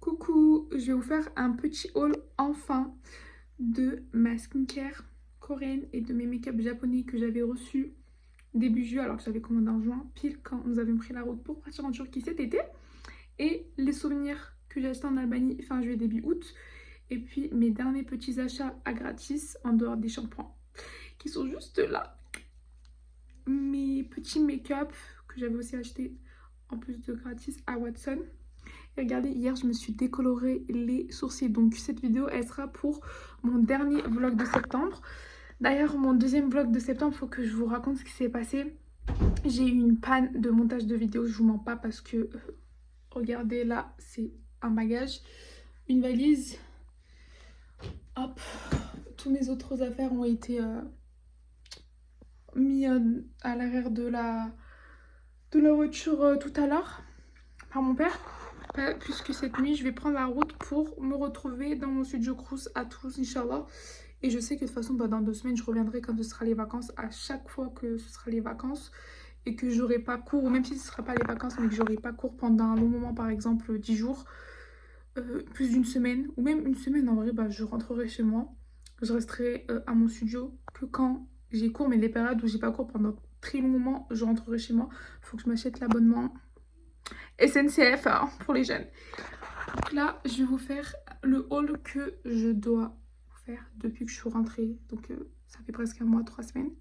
Coucou, je vais vous faire un petit haul enfin de ma skincare coréenne et de mes make-up japonais que j'avais reçus début juillet alors que j'avais commandé en juin, pile quand nous avions pris la route pour partir en Turquie cet été. Et les souvenirs que j'ai achetés en Albanie fin juillet début août. Et puis mes derniers petits achats à gratis en dehors des shampoings qui sont juste là. Mes petits make-up que j'avais aussi acheté en plus de gratis à Watson. Et regardez, hier je me suis décoloré les sourcils. Donc cette vidéo elle sera pour mon dernier vlog de septembre. D'ailleurs mon deuxième vlog de septembre, il faut que je vous raconte ce qui s'est passé. J'ai eu une panne de montage de vidéo, je vous mens pas parce que regardez là, c'est un bagage, une valise. Hop, tous mes autres affaires ont été mis à l'arrière de la voiture tout à l'heure par mon père. Puisque cette nuit je vais prendre la route pour me retrouver dans mon studio Crous à Toulouse, Inch'Allah. Et je sais que de toute façon dans 2 semaines je reviendrai quand ce sera les vacances, à chaque fois que ce sera les vacances et que j'aurai pas cours, ou même si ce ne sera pas les vacances mais que j'aurai pas cours pendant un long moment, par exemple 10 jours, plus d'une semaine ou même une semaine en vrai, je rentrerai chez moi. Je resterai à mon studio que quand j'ai cours, mais les périodes où j'ai pas cours pendant très long moment, je rentrerai chez moi. Faut que je m'achète l'abonnement SNCF hein, pour les jeunes. Donc là, je vais vous faire le haul que je dois faire depuis que je suis rentrée. Donc ça fait presque un mois, 3 semaines.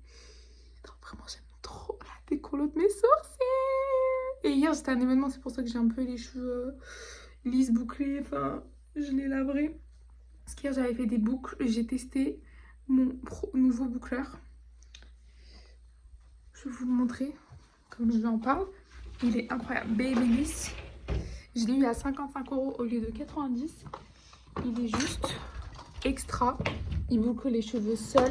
Donc, vraiment, j'aime trop la décolo de mes sourcils. Et hier, c'était un événement, c'est pour ça que j'ai un peu les cheveux lisses, bouclés. Enfin, je les laverai. Parce qu'hier, j'avais fait des boucles. J'ai testé mon nouveau boucleur. Je vais vous le montrer, comme je en parle. Il est incroyable. Babyliss. Je l'ai eu à 55 € au lieu de 90. Il est juste extra. Il boucle les cheveux seul.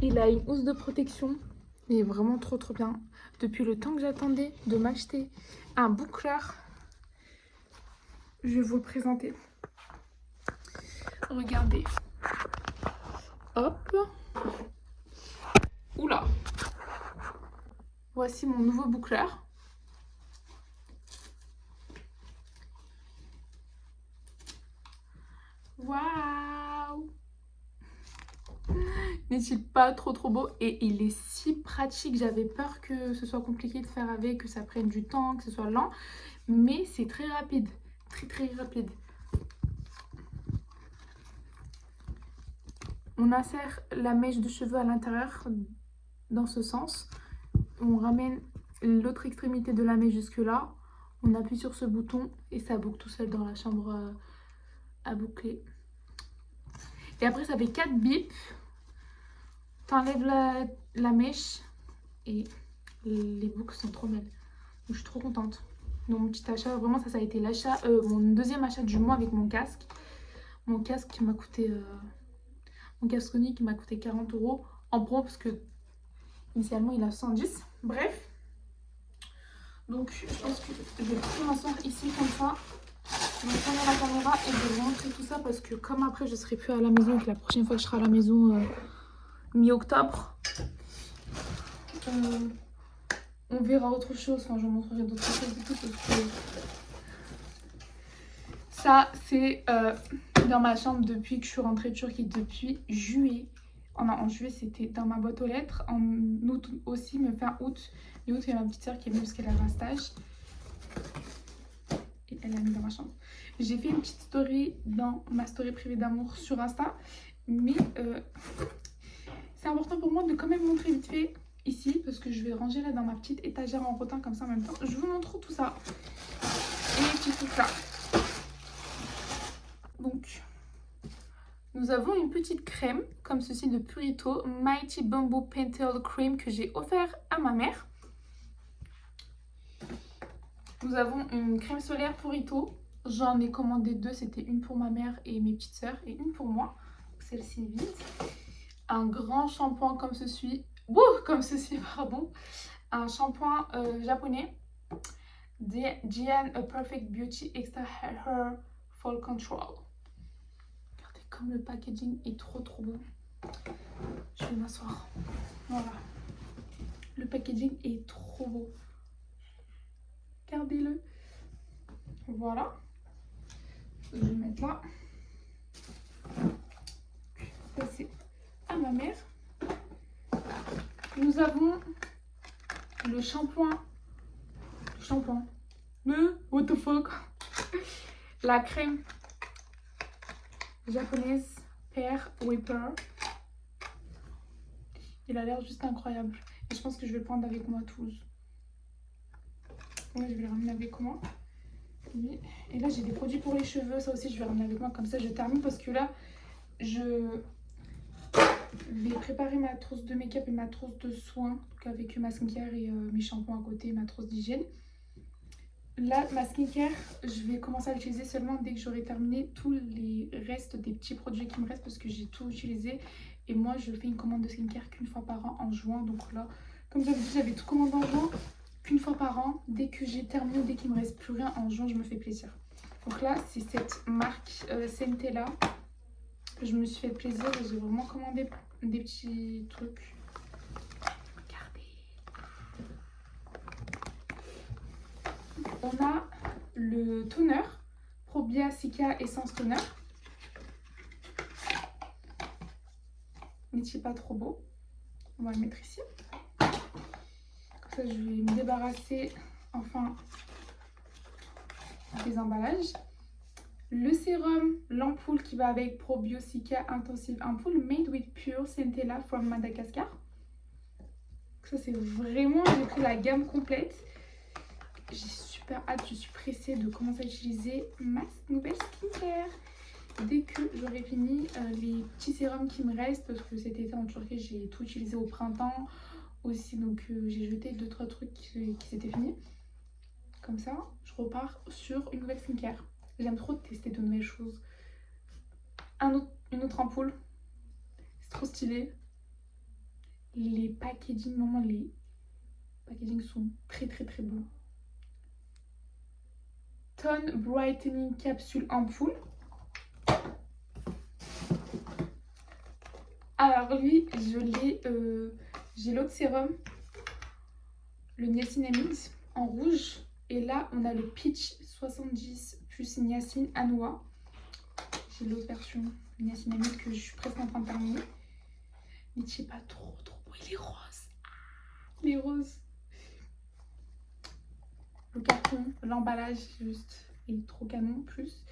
Il a une housse de protection. Il est vraiment trop bien. Depuis le temps que j'attendais de m'acheter un boucleur, je vais vous le présenter. Regardez. Hop. Oula. Voici mon nouveau boucleur. Waouh! N'est-il pas trop beau? Et il est si pratique. J'avais peur que ce soit compliqué de faire avec, que ça prenne du temps, que ce soit lent. Mais c'est très rapide. Très rapide. On insère la mèche de cheveux à l'intérieur dans ce sens. On ramène l'autre extrémité de la mèche jusque là. On appuie sur ce bouton et ça boucle tout seul dans la chambre à boucler. Et après ça fait 4 bips. T'enlèves la mèche et les boucles sont trop belles. Donc, je suis trop contente. Donc mon petit achat, vraiment ça a été l'achat, mon deuxième achat du mois avec mon casque. Mon casque qui m'a coûté, mon casque Sony qui m'a coûté 40 € en pro parce que initialement il a 110. Bref. Donc je pense que je vais tout m'asseoir ici comme ça. Je vais prendre la caméra et je vais vous montrer tout ça parce que comme après je serai plus à la maison et que la prochaine fois que je serai à la maison mi-octobre, on verra autre chose. Enfin je vous montrerai d'autres choses et tout parce que ça c'est dans ma chambre depuis que je suis rentrée de Turquie, depuis juillet. En juillet c'était dans ma boîte aux lettres, en août aussi, mais fin août. Et août il y a ma petite soeur qui est venue parce qu'elle avait un stage. Et elle l'a mis dans ma chambre. J'ai fait une petite story dans ma story privée d'amour sur Insta. Mais c'est important pour moi de quand même montrer vite fait ici. Parce que je vais ranger là dans ma petite étagère en rotin comme ça en même temps. Je vous montre tout ça. Et les petits trucs là. Donc, nous avons une petite crème comme ceci de Purito. Mighty Bamboo Pentel Cream que j'ai offert à ma mère. Nous avons une crème solaire Purito. J'en ai commandé 2. C'était une pour ma mère et mes petites sœurs et une pour moi. Celle-ci est vide. Un grand shampoing comme ceci. Pardon. Un shampoing japonais. Jian A Perfect Beauty Extra Hair Fall Control. Regardez comme le packaging est trop beau. Je vais m'asseoir. Voilà. Le packaging est trop beau. Regardez-le. Voilà. Je vais mettre là. Passer à ma mère. Nous avons le shampoing. Le what the fuck. La crème japonaise Pear Whipper. Il a l'air juste incroyable. Et je pense que je vais le prendre avec moi à Toulouse. Ouais, je vais le ramener avec moi. Oui. Et là, j'ai des produits pour les cheveux. Ça aussi, je vais le ramener avec moi. Comme ça, je termine. Parce que là, je vais préparer ma trousse de make-up et ma trousse de soins. Donc avec ma skincare et mes shampoings à côté, ma trousse d'hygiène. Là, ma skincare, je vais commencer à l'utiliser seulement dès que j'aurai terminé tous les restes des petits produits qui me restent. Parce que j'ai tout utilisé. Et moi, je fais une commande de skincare qu'une fois par an en juin. Donc là, comme j'avais dit, j'avais tout commandé en juin. Qu'une fois par an, dès que j'ai terminé, dès qu'il me reste plus rien en juin, je me fais plaisir. Donc là, c'est cette marque Centella. Je me suis fait plaisir et j'ai vraiment commandé des petits trucs. Regardez. On a le toner Probia Cica Essence Toner. Mais c'est pas trop beau. On va le mettre ici. Comme ça, je vais me débarrasser enfin des emballages. Le sérum, l'ampoule qui va avec Probiotica Intensive Ampoule Made with Pure Centella from Madagascar. Ça c'est vraiment, j'ai pris la gamme complète. J'ai super hâte, je suis pressée de commencer à utiliser ma nouvelle skincare. Dès que j'aurai fini les petits sérums qui me restent, parce que cet été en Turquie j'ai tout utilisé au printemps aussi, donc j'ai jeté 2-3 trucs qui s'étaient finis. Comme ça, je repars sur une nouvelle skincare. J'aime trop tester de nouvelles choses. Une autre ampoule. C'est trop stylé. Les packaging, vraiment les packaging sont très beaux. Tone Brightening Capsule Ampoule. Alors lui, je l'ai... j'ai l'autre sérum. Le niacinamide en rouge. Et là, on a le Peach 70 plus niacine à noix. J'ai l'autre version niacinamide que je suis presque en train de terminer. Mais c'est pas trop beau. Il est rose. Il est rose. Le carton, l'emballage juste est trop canon. Plus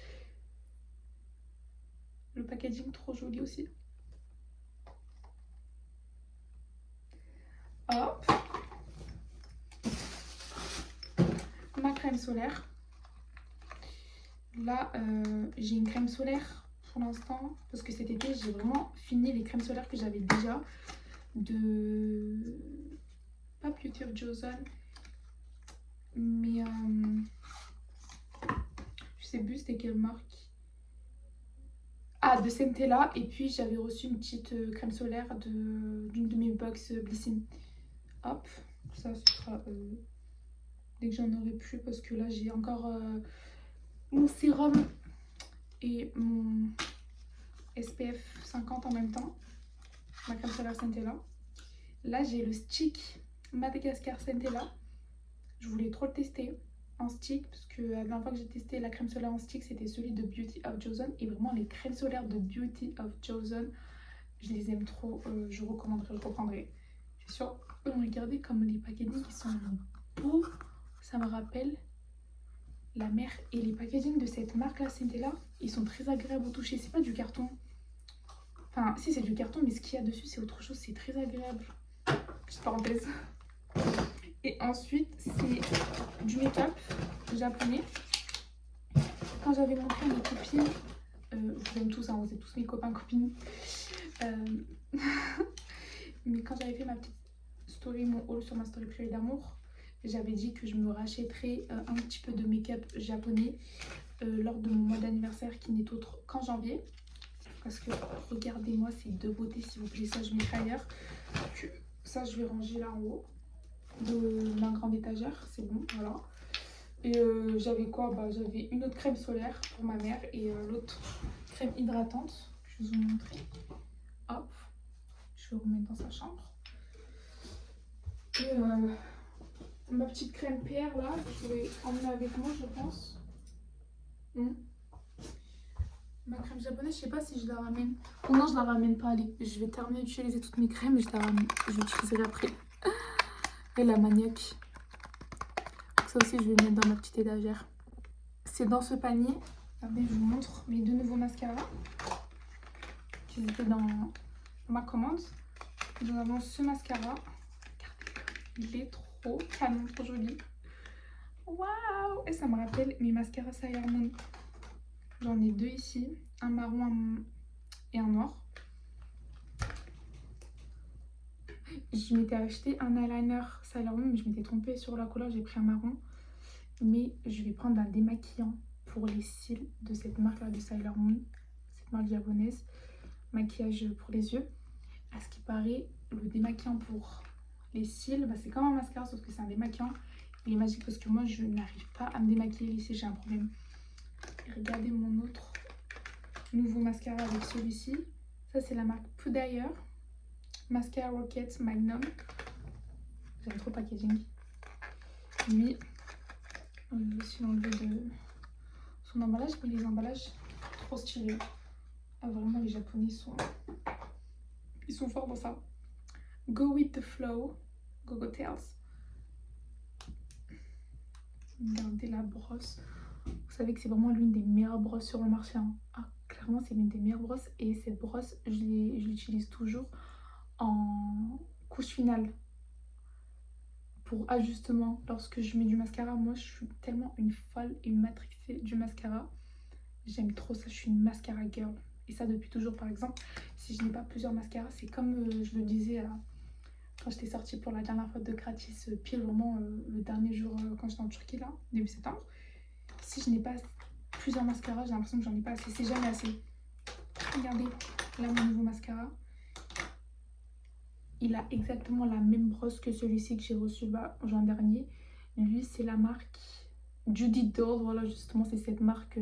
le packaging trop joli aussi. Hop. Ma crème solaire. Là, j'ai une crème solaire pour l'instant. Parce que cet été, j'ai vraiment fini les crèmes solaires que j'avais déjà. Pas Beauty of Joseon. Mais je sais plus c'était quelle marque. Ah, de Centella. Et puis j'avais reçu une petite crème solaire d'une de mes box Blissim. Hop, ça ce sera dès que j'en aurai plus, parce que là j'ai encore mon sérum et mon SPF 50 en même temps. Ma crème solaire Centella. Là j'ai le stick Madagascar Centella. Je voulais trop le tester en stick, parce que la dernière fois que j'ai testé la crème solaire en stick, c'était celui de Beauty of Joseon. Et vraiment les crèmes solaires de Beauty of Joseon, je les aime trop. Je recommanderais, je reprendrai. C'est sûr. Regardez comme les packaging qui sont beaux. Ça me rappelle la mer. Et les packaging de cette marque là, Centella, ils sont très agréables au toucher. C'est pas du carton. Enfin, si c'est du carton, mais ce qu'il y a dessus c'est autre chose. C'est très agréable. Petite parenthèse. Et ensuite, c'est du make-up japonais. Quand j'avais montré à mes copines, je vous aime tous, hein, vous êtes tous mes copains, copines. Mais quand j'avais fait ma petite story, mon haul sur ma story privée d'amour, j'avais dit que je me rachèterais un petit peu de make-up japonais lors de mon mois d'anniversaire qui n'est autre qu'en janvier. Parce que regardez-moi ces deux beautés, s'il vous plaît. Ça, je mettrai ailleurs. Ça, je vais ranger là en haut de ma grande étagère, c'est bon, voilà. Et j'avais quoi, j'avais une autre crème solaire pour ma mère et l'autre crème hydratante que je vous ai montré. Hop, je vais remettre dans sa chambre. Et ma petite crème PR là, je vais emmener avec moi, je pense. Hmm. Ma crème japonaise, je sais pas si je la ramène. Oh non, je la ramène pas, allez. Je vais terminer d'utiliser toutes mes crèmes et je la ramène. Je l'utiliserai après. Et la manioc. Ça aussi, je vais le mettre dans ma petite étagère. C'est dans ce panier. Regardez, je vous montre mes 2 nouveaux mascaras qui étaient dans ma commande. Nous avons ce mascara. Regardez, il est trop canon, trop joli. Waouh! Et ça me rappelle mes mascaras Sailor Moon. J'en ai 2 ici, un marron et un noir. Je m'étais acheté un eyeliner Sailor Moon, mais je m'étais trompée sur la couleur, j'ai pris un marron. Mais je vais prendre un démaquillant pour les cils de cette marque-là de Sailor Moon, cette marque japonaise. Maquillage pour les yeux. À ce qui paraît, le démaquillant pour les cils, bah, c'est comme un mascara, sauf que c'est un démaquillant. Il est magique parce que moi, je n'arrive pas à me démaquiller les cils, j'ai un problème. Et regardez mon autre nouveau mascara avec celui-ci. Ça, c'est la marque Pudayer. Mascara Rocket Magnum. J'aime trop le packaging. Lui, je vais aussi l'enlever de son emballage, mais les emballages, trop stylés. Ah, vraiment, les Japonais ils sont forts dans ça. Go with the flow. Go Go Tales. Regardez la brosse. Vous savez que c'est vraiment l'une des meilleures brosses sur le marché. Hein. Ah, clairement, c'est l'une des meilleures brosses. Et cette brosse, je l'utilise toujours en couche finale. Pour ajustement, lorsque je mets du mascara, moi, je suis tellement une folle et une matrixée du mascara. J'aime trop ça, je suis une mascara girl. Et ça depuis toujours, par exemple. Si je n'ai pas plusieurs mascaras, c'est comme je le disais quand j'étais sortie pour la dernière fois de gratis, pile vraiment le dernier jour quand j'étais en Turquie, là, début septembre. Si je n'ai pas plusieurs mascaras, j'ai l'impression que j'en ai pas assez. C'est jamais assez. Regardez, là, mon nouveau mascara. Il a exactement la même brosse que celui-ci que j'ai reçu en juin dernier. Lui, c'est la marque Judy Doll. Voilà, justement, c'est cette marque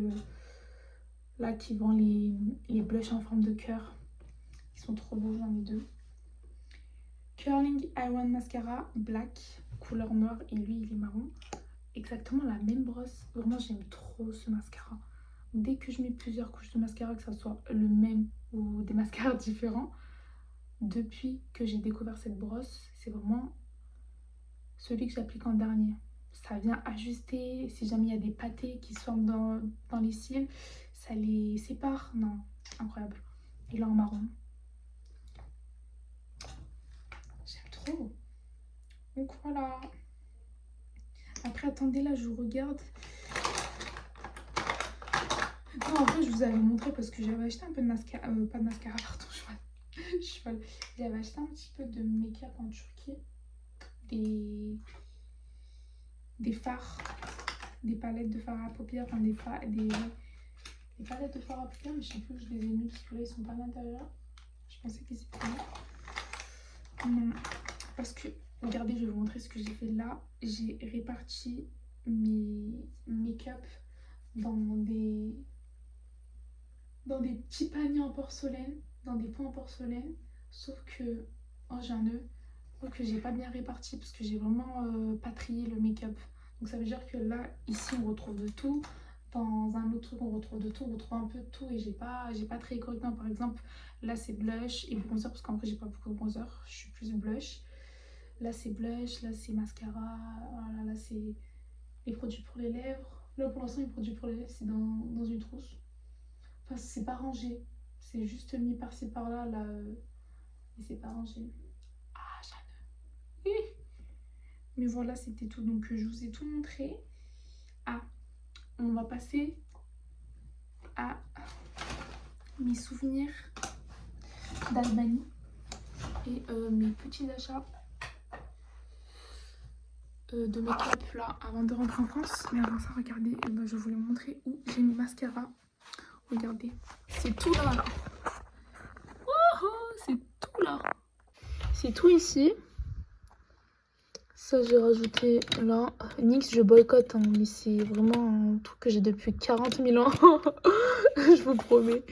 là qui vend les blushs en forme de cœur. Ils sont trop beaux, j'en ai 2. Curling Iron Mascara Black, couleur noire, et lui, il est marron. Exactement la même brosse. Vraiment, j'aime trop ce mascara. Dès que je mets plusieurs couches de mascara, que ce soit le même ou des mascaras différents, depuis que j'ai découvert cette brosse, c'est vraiment celui que j'applique en dernier. Ça vient ajuster, si jamais il y a des pâtés qui sont dans les cils, ça les sépare. Non, incroyable. Et là en marron. J'aime trop. Donc voilà. Après, attendez, là, je regarde. Non, en vrai, je vous avais montré parce que j'avais acheté un peu de mascara. Pas de mascara, pardon, je suis folle. J'avais acheté un petit peu de make-up en Turquie. Des fards. Des palettes de fards à paupières. Enfin, des palettes de fards à paupières, mais je sais plus où je les ai mis parce que là, ils sont pas à l'intérieur. Je pensais qu'ils étaient là. Non, parce que, regardez, je vais vous montrer ce que j'ai fait là. J'ai réparti mes make-up dans des petits paniers en porcelaine, dans des pots en porcelaine, sauf que, oh j'ai un nœud, sauf que j'ai pas bien réparti parce que j'ai vraiment pas trié le make-up. Donc ça veut dire que là, ici on retrouve de tout, dans un autre truc on retrouve de tout, on retrouve un peu de tout et j'ai pas trié correctement. Par exemple, là c'est blush et bronzer parce qu'en vrai j'ai pas beaucoup de bronzer, je suis plus blush. Là c'est blush, là c'est mascara, voilà, là c'est les produits pour les lèvres. Là pour l'instant les produits pour les lèvres c'est dans une trousse. Enfin c'est pas rangé, c'est juste mis par-ci par-là, là, et c'est pas rangé. Ah Jeanne. Mais voilà, c'était tout, donc je vous ai tout montré. Ah, on va passer à mes souvenirs d'Albanie et mes petits achats de make-up là avant de rentrer en France. Mais avant ça, regardez, je voulais vous montrer où j'ai mes mascaras. Regardez, c'est tout là. Oh, c'est tout là. C'est tout ici. Ça, j'ai rajouté là. NYX, je boycotte, hein, mais c'est vraiment un truc que j'ai depuis 40 000 ans. Je vous promets.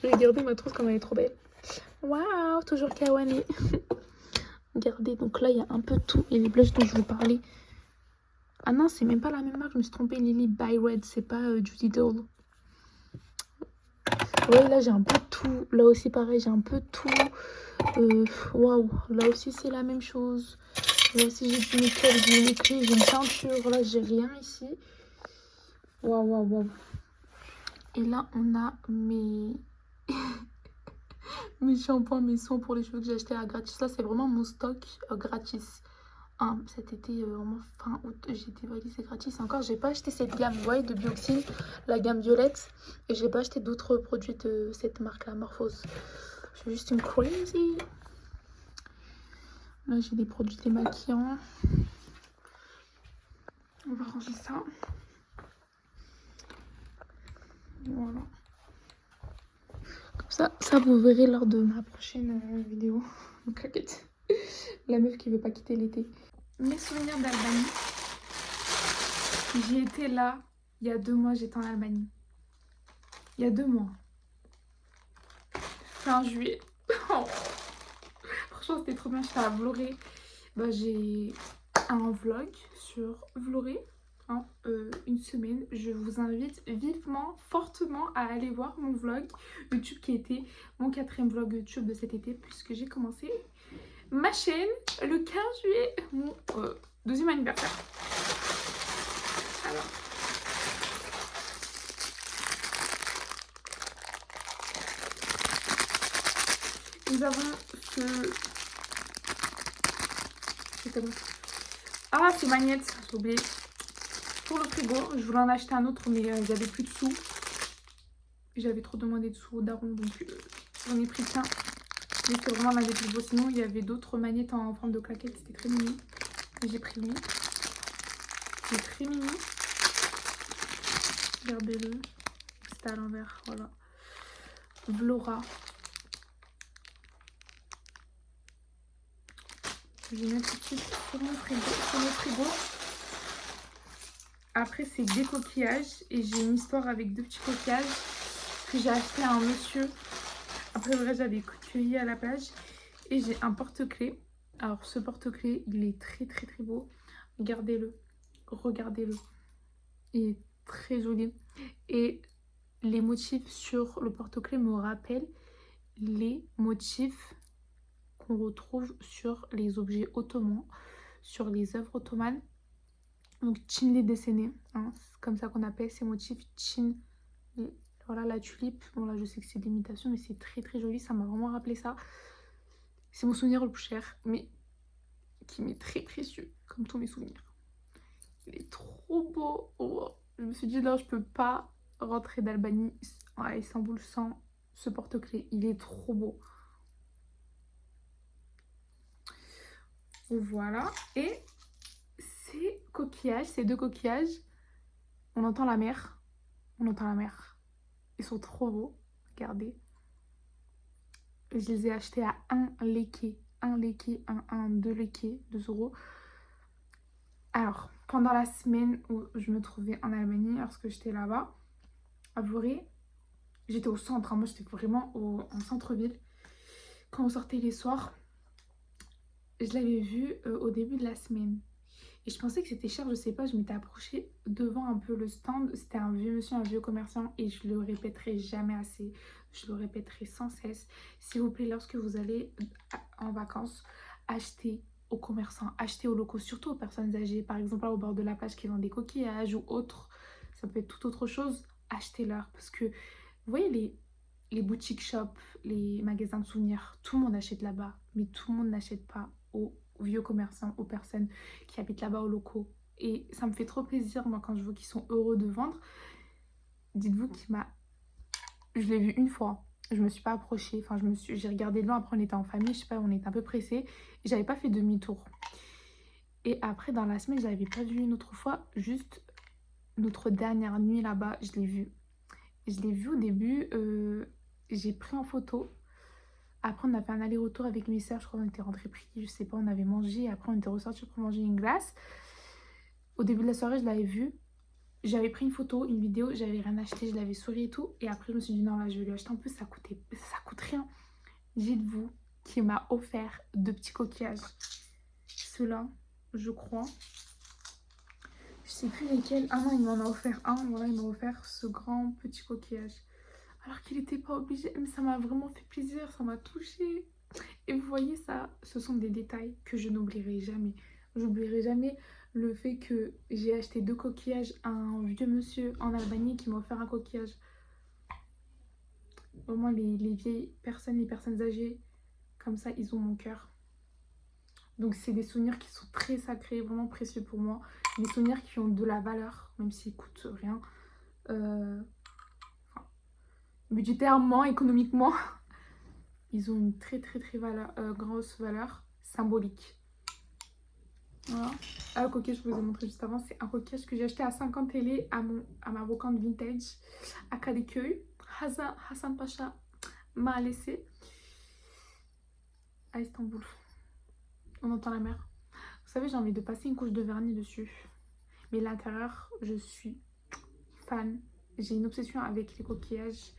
Regardez ma trousse comme elle est trop belle. Waouh, toujours Kawane. Regardez, donc là, il y a un peu tout. Et les blushs dont je vous parlais. Ah non, c'est même pas la même marque, je me suis trompée. Lily by Red, c'est pas Judy Doll. Ouais, là j'ai un peu de tout. Là aussi pareil, j'ai un peu de tout. Waouh, là aussi c'est la même chose. Là aussi j'ai du make-up, j'ai une clés, j'ai une peinture. Là j'ai rien ici. Waouh, waouh, waouh. Et là on a mes shampoings, mes soins pour les cheveux que j'ai acheté à gratis. Là c'est vraiment mon stock gratis. Hein, cet été, vraiment fin août, j'ai dévalé, c'est gratis. Encore, j'ai pas acheté cette gamme white de Bioxyl, la gamme violette. Et j'ai pas acheté d'autres produits de cette marque-là, Morphose. Je suis juste une crazy. Là, j'ai des produits démaquillants. On va ranger ça. Voilà. Comme ça vous verrez lors de ma prochaine vidéo. Donc, t'inquiète. La meuf qui veut pas quitter l'été. Mes souvenirs d'Albanie. J'y étais là, il y a 2 mois, j'étais en Albanie. Il y a 2 mois. Fin juillet. Oh. Franchement, c'était trop bien. J'étais à Vloré. Bah, j'ai un vlog sur Vloré. Hein, une semaine. Je vous invite vivement, fortement à aller voir mon vlog YouTube qui était mon 4e vlog YouTube de cet été puisque j'ai commencé ma chaîne le 15 juillet, mon 2e anniversaire. Alors. Nous avons ce... C'est comment? Ah, c'est Magnette, j'ai oublié. Pour le frigo, je voulais en acheter un autre, mais j'avais plus de sous. J'avais trop demandé de sous au daron, donc j'en ai pris qu'un. Mais c'était vraiment l'un des plus beaux. Sinon, il y avait d'autres magnettes en forme de claquettes, c'était très mini. J'ai pris lui. C'est très mini. Regardez-le. C'était à l'envers, voilà. Vlora. Je vais mettre tout de suite sur mon frigo. Après, c'est des coquillages. Et j'ai une histoire avec 2 petits coquillages que j'ai acheté à un monsieur. Après, le reste, j'avais cueilli à la plage. Et j'ai un porte-clés. Alors, ce porte-clés, il est très, très, très beau. Regardez-le. Regardez-le. Il est très joli. Et les motifs sur le porte-clés me rappellent les motifs qu'on retrouve sur les objets ottomans, sur les œuvres ottomanes. Donc, Çinli dessiné, hein, c'est comme ça qu'on appelle ces motifs. Voilà la tulipe. Bon, là, je sais que c'est de l'imitation, mais c'est très très joli. Ça m'a vraiment rappelé ça. C'est mon souvenir le plus cher, mais qui m'est très précieux, comme tous mes souvenirs. Il est trop beau. Oh. Je me suis dit, là, je peux pas rentrer d'Albanie à Istanbul sans ce porte-clés. Il est trop beau. Voilà. Et ces coquillages, ces 2 coquillages, on entend la mer. On entend la mer. Ils sont trop beaux. Regardez. Je les ai achetés à 1 léqué. 1 léqué, 2 léqués, 2 euros. Alors, pendant la semaine où je me trouvais en Albanie, lorsque j'étais là-bas, à Vloré, j'étais au centre. Moi, j'étais vraiment en centre-ville. Quand on sortait les soirs, je l'avais vu au début de la semaine. Et je pensais que c'était cher, je sais pas, je m'étais approchée devant un peu le stand. C'était un vieux monsieur, un vieux commerçant et je le répéterai jamais assez. Je le répéterai sans cesse. S'il vous plaît, lorsque vous allez en vacances, achetez aux commerçants, achetez aux locaux, surtout aux personnes âgées. Par exemple, là, au bord de la plage qui vendent des coquillages ou autre, ça peut être toute autre chose, achetez-leur. Parce que, vous voyez, les boutiques shops, les magasins de souvenirs, tout le monde achète là-bas. Mais tout le monde n'achète pas aux vieux commerçants, aux personnes qui habitent là-bas, aux locaux. Et ça me fait trop plaisir, moi, quand je vois qu'ils sont heureux de vendre. Dites-vous je l'ai vu une fois. Je me suis pas approchée. Enfin, j'ai regardé de loin. Après, on était en famille. Je sais pas, on était un peu pressés. Et j'avais pas fait demi-tour. Et après, dans la semaine, je l'avais pas vu une autre fois. Juste notre dernière nuit là-bas, je l'ai vu. Je l'ai vu au début. J'ai pris en photo. Après, on a fait un aller-retour avec mes soeurs. Je crois qu'on était rentrés pris. Je sais pas, on avait mangé. Après, on était ressortis pour manger une glace. Au début de la soirée, je l'avais vu. J'avais pris une photo, une vidéo. J'avais rien acheté. Je l'avais souri et tout. Et après, je me suis dit, non, là, je vais lui acheter un peu. Ça coûte rien. Dites-vous qu'il m'a offert 2 petits coquillages. Ceux-là, je crois. Je sais plus lesquels. Ah non, il m'en a offert un. Voilà, il m'a offert ce grand petit coquillage. alors qu'il n'était pas obligé. Mais ça m'a vraiment fait plaisir, ça m'a touchée. Et vous voyez ça, ce sont des détails que je n'oublierai jamais. J'oublierai jamais le fait que j'ai acheté 2 coquillages à un vieux monsieur en Albanie qui m'a offert un coquillage. Vraiment, les vieilles personnes, les personnes âgées, comme ça, ils ont mon cœur. Donc c'est des souvenirs qui sont très sacrés, vraiment précieux pour moi. Des souvenirs qui ont de la valeur, même s'ils coûtent rien. Budgétairement, économiquement, ils ont une très grosse valeur symbolique. Voilà. Ah, le coquillage que je vous ai montré juste avant, c'est un coquillage que j'ai acheté à 50 TL à ma brocante vintage à Kadıköy. Hassan Pacha m'a laissé à Istanbul. On entend la mer. Vous savez, j'ai envie de passer une couche de vernis dessus. Mais l'intérieur, je suis fan. J'ai une obsession avec les coquillages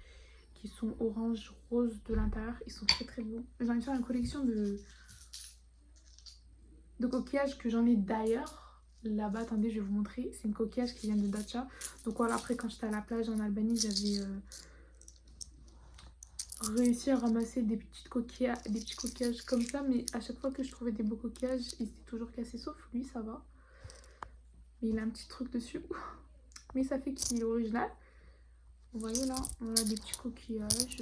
qui sont orange, rose de l'intérieur. Ils sont très beaux. J'ai envie de faire une collection de coquillages que j'en ai d'ailleurs. Là-bas, attendez, je vais vous montrer. C'est une coquillage qui vient de Dacia. Donc voilà, après, quand j'étais à la plage en Albanie, j'avais réussi à ramasser des petits coquillages comme ça. Mais à chaque fois que je trouvais des beaux coquillages, ils étaient toujours cassés. Sauf lui, ça va. Mais il a un petit truc dessus. Mais ça fait qu'il est original. Vous voyez là, on a des petits coquillages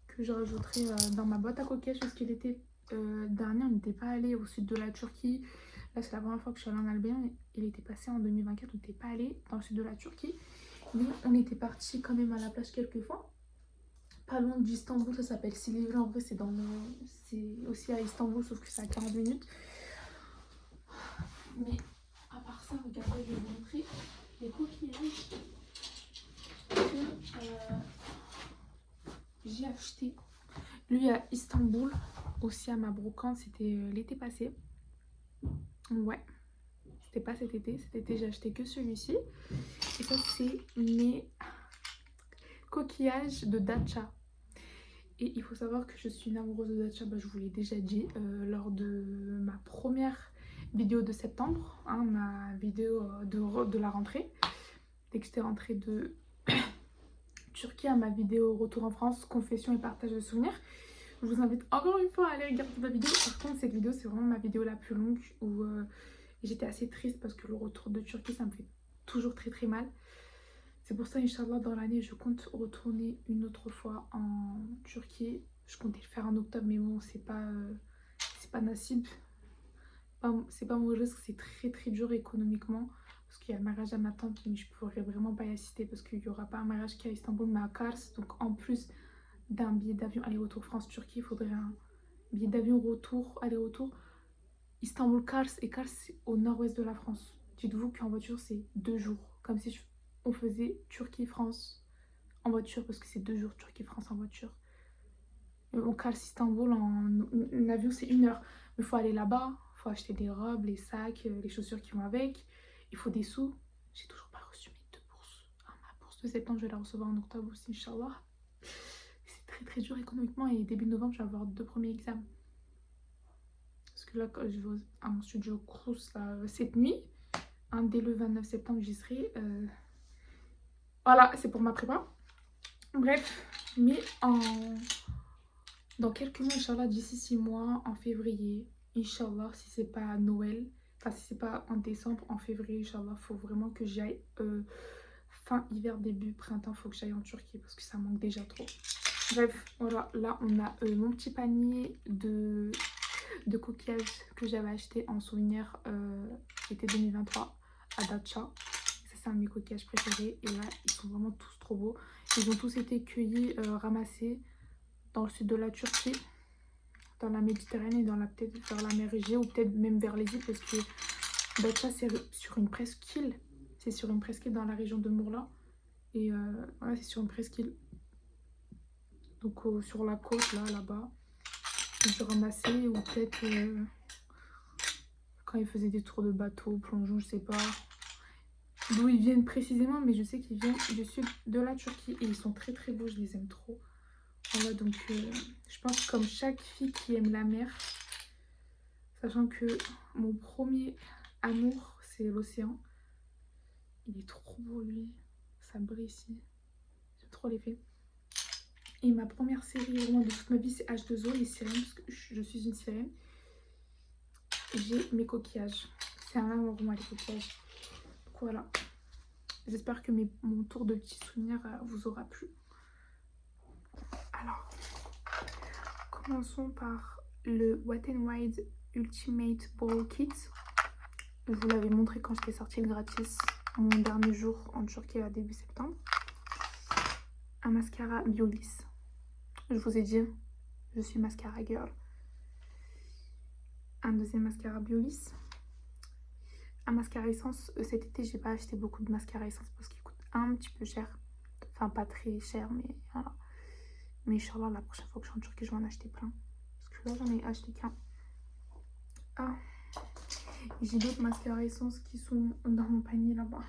que je rajouterai dans ma boîte à coquillages parce qu'il était dernier, on n'était pas allé au sud de la Turquie. Là, c'est la première fois que je suis allée en Albanie. Il était passé en 2024, on n'était pas allé dans le sud de la Turquie. Mais on était parti quand même à la plage quelques fois. Pas loin d'Istanbul, ça s'appelle Silivri. En vrai, c'est aussi à Istanbul, sauf que c'est à 40 minutes. Mais à part ça, regardez, je vais vous montrer les coquillages que j'ai acheté. Lui à Istanbul, aussi à ma brocante, c'était l'été passé. Ouais, c'était pas cet été. Cet été, j'ai acheté que celui-ci. Et ça, c'est mes coquillages de Dacia. Et il faut savoir que je suis une amoureuse de Dacia. Bah, je vous l'ai déjà dit lors de ma première vidéo de septembre. Hein, ma vidéo de la rentrée. Dès que j'étais rentrée de Turquie à ma vidéo retour en France, confession et partage de souvenirs. Je vous invite encore une fois à aller regarder ma vidéo. Par contre, cette vidéo, c'est vraiment ma vidéo la plus longue où j'étais assez triste parce que le retour de Turquie, ça me fait toujours très mal. C'est pour ça, Inch'Allah, dans l'année, je compte retourner une autre fois en Turquie. Je comptais le faire en octobre, mais bon, c'est pas Nassib. C'est pas mon risque, c'est très dur économiquement. Parce qu'il y a le mariage à ma tante, mais je pourrais vraiment pas y assister parce qu'il n'y aura pas un mariage qui est à Istanbul, mais à Kars. Donc en plus d'un billet d'avion aller-retour France-Turquie, il faudrait un billet d'avion retour, aller-retour. Istanbul-Kars, et Kars c'est au nord-ouest de la France. Dites-vous qu'en voiture c'est 2 jours. Comme si on faisait Turquie-France en voiture, parce que c'est 2 jours Turquie-France en voiture. On Kars Istanbul en avion c'est 1 heure. Mais il faut aller là-bas, il faut acheter des robes, les sacs, les chaussures qui vont avec. Il faut des sous. J'ai toujours pas reçu mes 2 bourses. Ah, ma bourse de septembre, je vais la recevoir en octobre aussi, Inch'Allah. C'est très dur économiquement et début novembre, je vais avoir 2 premiers examens. Parce que là, quand je vais à mon studio Crous cette nuit, hein, dès le 29 septembre, j'y serai. Voilà, c'est pour ma prépa. Bref, mais dans quelques mois, Inch'Allah, d'ici 6 mois, en février, Inch'Allah, si c'est pas à Noël, enfin si c'est pas en décembre, en février, Inch'Allah, faut vraiment que j'y aille. Fin hiver, début printemps, faut que j'aille en Turquie parce que ça manque déjà trop. Bref, voilà, là on a mon petit panier de coquillages que j'avais acheté en souvenir été 2023 à Dacia. Ça, c'est un de mes coquillages préférés. Et là, ils sont vraiment tous trop beaux. Ils ont tous été cueillis, ramassés dans le sud de la Turquie, dans la Méditerranée, peut-être vers la mer Égée ou peut-être même vers les îles parce que Dacia, c'est sur une presqu'île. C'est sur une presqu'île dans la région de Mourla. Et voilà, c'est sur une presqu'île. Donc sur la côte, là-bas. Ils ont ramassé ou peut-être quand ils faisaient des tours de bateau, plongeon, je sais pas d'où ils viennent précisément, mais je sais qu'ils viennent du sud de la Turquie et ils sont très beaux, je les aime trop. Voilà, donc je pense comme chaque fille qui aime la mer, sachant que mon premier amour c'est l'océan. Il est trop beau lui, ça brille ici, j'aime trop l'effet. Et ma première série vraiment de toute ma vie, c'est H2O, les sirènes, parce que je suis une sirène. J'ai mes coquillages. C'est un amour pour moi, les coquillages. Donc voilà. J'espère que mon tour de petits souvenirs vous aura plu. Alors, commençons par le Wet n Wild Ultimate Ball Kit. Je vous l'avais montré quand j'étais sortie le gratis, mon dernier jour en Turquie à début septembre. Un mascara Biolis. Je vous ai dit, je suis mascara girl. Un deuxième mascara Biolis. Un mascara essence. Cet été, j'ai pas acheté beaucoup de mascara essence parce qu'il coûte un petit peu cher. Enfin, pas très cher, mais voilà. Mais Inch'Allah, la prochaine fois que je suis en Turquie, je vais en acheter plein. Parce que là, j'en ai acheté qu'un. Ah, j'ai d'autres mascaras essence qui sont dans mon panier là-bas.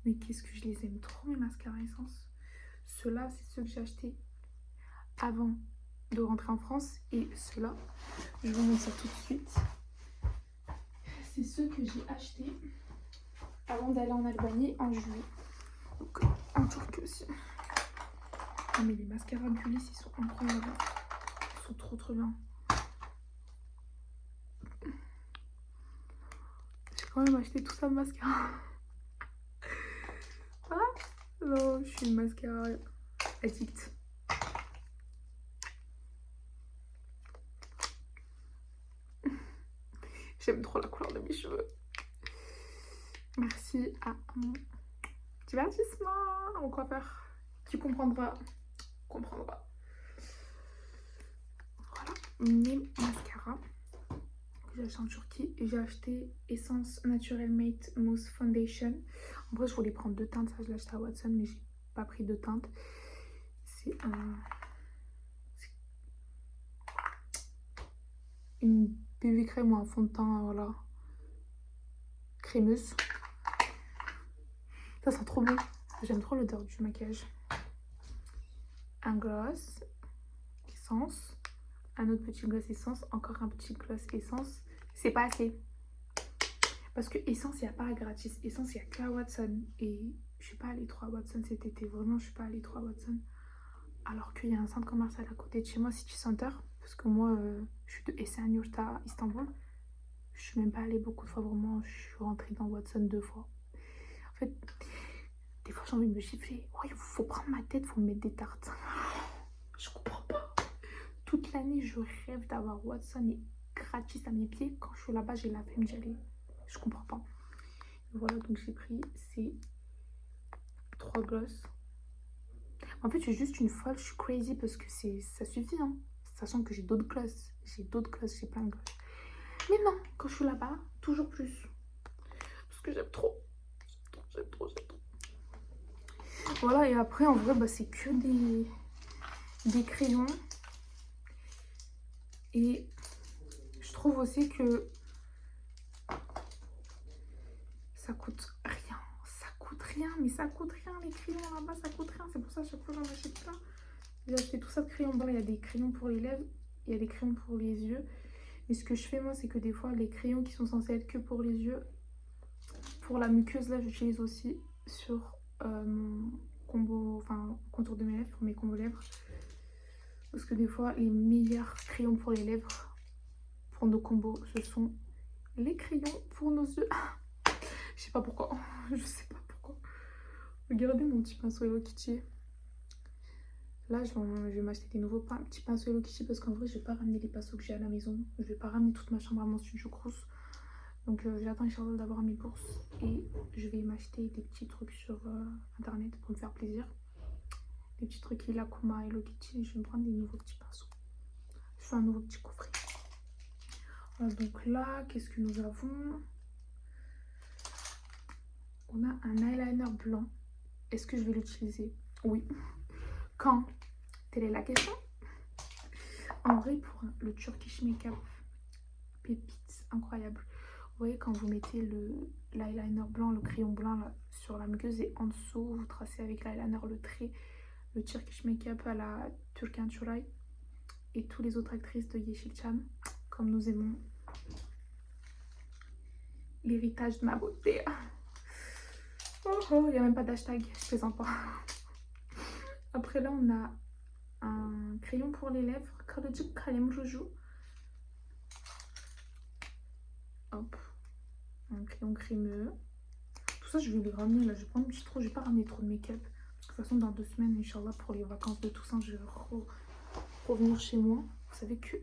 Mais qu'est-ce que je les aime trop, mes mascaras essence. Ceux-là, c'est ceux que j'ai achetés avant de rentrer en France. Et ceux-là, je vous montre ça tout de suite. C'est ceux que j'ai achetés avant d'aller en Albanie en juillet. Donc, en Turquie aussi. Ah, mais les mascaras Biolis, ils sont incroyables. Ils sont trop bien. J'ai quand même acheté tout ça de mascara. Ah non, je suis une mascara addict. J'aime trop la couleur de mes cheveux. Merci à mon divertissement, à mon coiffeur qui comprendra. Voilà, mes mascaras que j'ai acheté en Turquie. J'ai acheté Essence Natural Mate Mousse Foundation. En vrai, je voulais prendre deux teintes, ça je l'ai acheté à Watson, mais j'ai pas pris deux teintes. C'est une BB crème ou un fond de teint, voilà, crémeuse. Ça sent trop bon. J'aime trop l'odeur du maquillage. Un gloss essence. Un autre petit gloss essence. Encore un petit gloss essence. C'est pas assez. Parce que essence, il n'y a pas à gratis. Essence, il n'y a que à Watson. Et je suis pas allée trop à Watson cet été. Vraiment, je suis pas allée trop à Watson. Alors qu'il y a un centre commercial à côté de chez moi, City Center. Parce que moi, je suis de Esenyurt à Istanbul. Je suis même pas allée beaucoup de fois. Vraiment, je suis rentrée dans Watson 2 fois. En fait, des fois, j'ai envie de me gifler. Ouais, faut prendre ma tête, faut me mettre des tartes. Je comprends pas. Toute l'année, je rêve d'avoir Watson et gratis à mes pieds. Quand je suis là-bas, j'ai la flemme d'y aller. Je comprends pas. Voilà, donc j'ai pris ces 3 glosses. En fait, je suis juste une folle. Je suis crazy parce que ça suffit. Hein. Sachant que j'ai d'autres glosses. J'ai plein de glosses. Mais non, quand je suis là-bas, toujours plus. Parce que j'aime trop. J'aime trop. Voilà, et après, en vrai, bah, c'est que des crayons. Et je trouve aussi que ça coûte rien. Ça coûte rien, mais ça coûte rien. Les crayons là-bas, ça coûte rien. C'est pour ça, à chaque fois, j'en achète plein. J'ai acheté tout ça de crayons. Bon, il y a des crayons pour les lèvres, il y a des crayons pour les yeux. Mais ce que je fais, moi, c'est que des fois, les crayons qui sont censés être que pour les yeux, pour la muqueuse, là, j'utilise aussi sur mon combo, enfin, contour de mes lèvres, pour mes combos lèvres. Parce que des fois, les meilleurs crayons pour les lèvres, pour nos combos, ce sont les crayons pour nos yeux. Je sais pas pourquoi. Je sais pas pourquoi. Regardez mon petit pinceau Hello Kitty. Là, je vais m'acheter des nouveaux petits pinceaux Hello Kitty parce qu'en vrai, je vais pas ramener les pinceaux que j'ai à la maison. Je vais pas ramener toute ma chambre à mon studio Cruise. Donc, j'attends Inch'Allah d'avoir mes bourses et je vais m'acheter des petits trucs sur internet pour me faire plaisir. Des petits trucs Ilakuma Hello Kitty. Et je vais me prendre des nouveaux petits pinceaux. Je fais un nouveau petit coffret. Voilà, donc là, qu'est-ce que nous avons? On a un eyeliner blanc. Est-ce que je vais l'utiliser? Oui. Quand? Telle est la question. En vrai, pour le Turkish Makeup, pépite, incroyable. Vous voyez, quand vous mettez l'eyeliner blanc, le crayon blanc là, sur la muqueuse et en dessous, vous tracez avec l'eyeliner le trait, le Turkish Makeup à la Turkan Şoray et toutes les autres actrices de Yeşilçam, comme nous aimons l'héritage de ma beauté. Oh, il n'y a même pas d'hashtag, je plaisante pas. Après là, on a un crayon pour les lèvres, Kalıcı Kalem Ruju. Hop, un crayon crémeux. Tout ça, je vais les ramener là. Je vais prendre trop, je vais pas ramener trop de make-up. Parce que de toute façon, dans 2 semaines, Inch'Allah, pour les vacances de Toussaint, je vais revenir chez moi. Vous savez que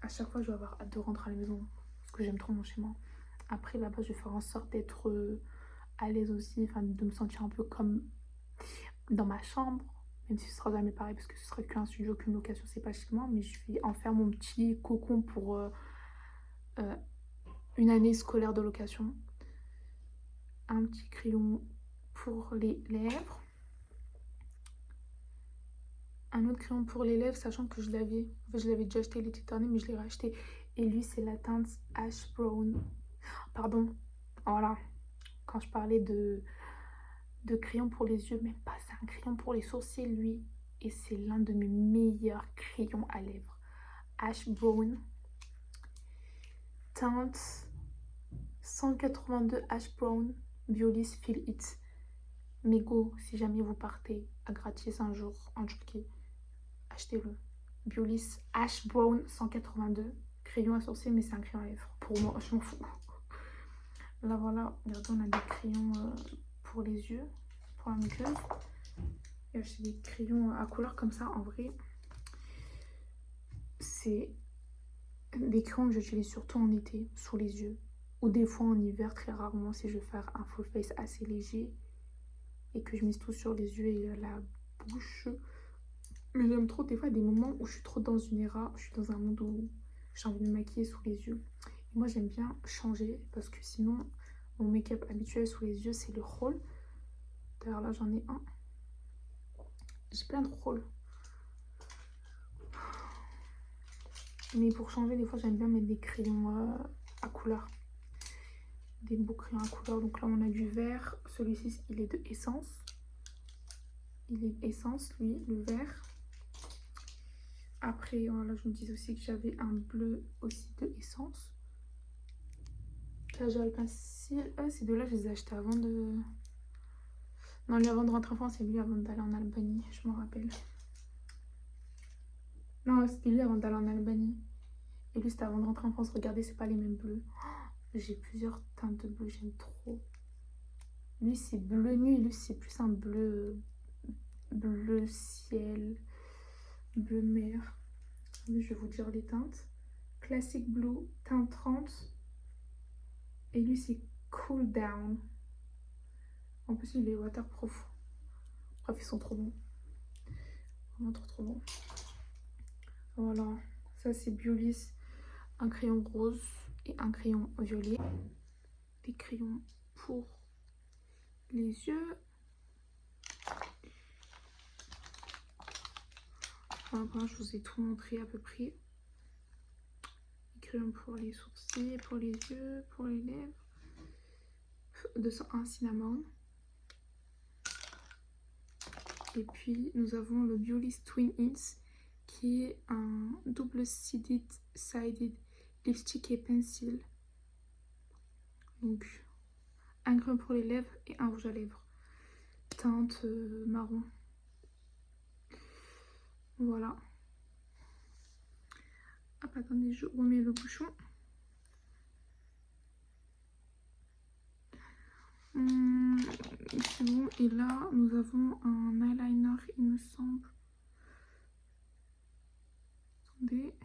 à chaque fois, je vais avoir hâte de rentrer à la maison. Parce que j'aime trop mon chez moi. Après, là-bas, je vais faire en sorte d'être à l'aise aussi. Enfin, de me sentir un peu comme dans ma chambre. Même si ce sera jamais pareil. Parce que ce sera qu'un studio, qu'une location, c'est pas chez moi. Mais je vais en faire mon petit cocon pour une année scolaire de location. Un petit crayon pour les lèvres. Un autre crayon pour les lèvres, sachant que je l'avais déjà acheté l'été dernier, mais je l'ai racheté. Et lui, c'est la teinte Ash Brown. Pardon, voilà. Quand je parlais de crayon pour les yeux, même pas, c'est un crayon pour les sourcils, lui. Et c'est l'un de mes meilleurs crayons à lèvres. Ash Brown. Teinte 182 Ash Brown. Biolis Feel It. Mais go, si jamais vous partez à gratis un jour en Turquie, achetez-le. Biolis Ash Brown 182. Crayon à sourcils, mais c'est un crayon à lèvres. Pour moi, je m'en fous. Là, voilà. Regardez, on a des crayons pour les yeux. Pour la muqueuse. Et acheté des crayons à couleur comme ça. En vrai, c'est des crayons que j'utilise surtout en été, sous les yeux. Ou des fois en hiver, très rarement, si je veux faire un full face assez léger. Et que je mise tout sur les yeux et la bouche. Mais j'aime trop des fois des moments où je suis trop dans une era, je suis dans un monde où j'ai envie de me maquiller sous les yeux. Et moi j'aime bien changer parce que sinon mon make-up habituel sous les yeux c'est le rôle. D'ailleurs là j'en ai un. J'ai plein de rôles. Mais pour changer des fois j'aime bien mettre des crayons à couleur. Des beaux crayons à couleur. Donc là on a du vert. Celui-ci il est de Essence. Il est Essence lui, le vert. Après, voilà, je me disais aussi que j'avais un bleu aussi de Essence. Cajal Pencil. Ah, ces deux-là, je les ai achetés avant de... Non, lui avant de rentrer en France et lui avant d'aller en Albanie, je m'en rappelle. Non, c'était lui avant d'aller en Albanie. Et lui, c'était avant de rentrer en France. Regardez, c'est pas les mêmes bleus. Oh, j'ai plusieurs teintes de bleu, j'aime trop. Lui, c'est bleu nuit. Et lui, c'est plus un bleu... bleu ciel. Bleu mer. Je vais vous dire les teintes. Classic Blue, teinte 30. Et lui, c'est Cool Down. En plus, il est waterproof. Bref, ils sont trop bons. Vraiment trop bons. Voilà. Ça, c'est Biolis. Un crayon rose et un crayon violet. Des crayons pour les yeux. Voilà, je vous ai tout montré à peu près. Des crayons pour les sourcils, pour les yeux, pour les lèvres. 201 cinnamon. Et puis nous avons le Biolis Twin Ins qui est un double sided lipstick et pencil. Donc un crayon pour les lèvres et un rouge à lèvres. Teinte marron. Voilà. Hop, attendez, je remets le bouchon. C'est bon. Et là, nous avons un eyeliner, il me semble. Attendez.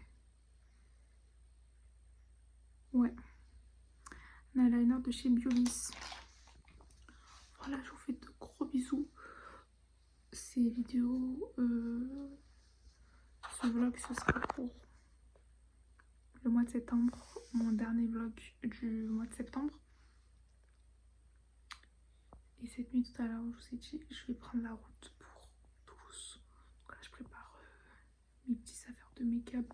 Ouais. Un eyeliner de chez Biolis. Voilà, je vous fais de gros bisous. Ces vidéos, ce vlog, ce sera pour le mois de septembre. Mon dernier vlog du mois de septembre. Et cette nuit, tout à l'heure, je vous ai dit, je vais prendre la route pour Toulouse. Donc là, je prépare mes petites affaires de make-up,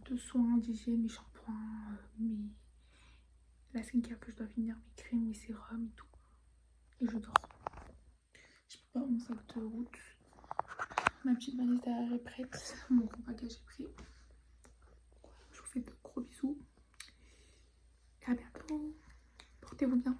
de soins, d'hygiène, mes shampoings, la skincare que je dois finir, mes crèmes, mes sérums et tout. Et je dors. Je prépare mon sac de route. Ma petite valise derrière est prête. Mon gros bagage est prêt. Je vous fais de gros bisous. Et à bientôt. Portez-vous bien.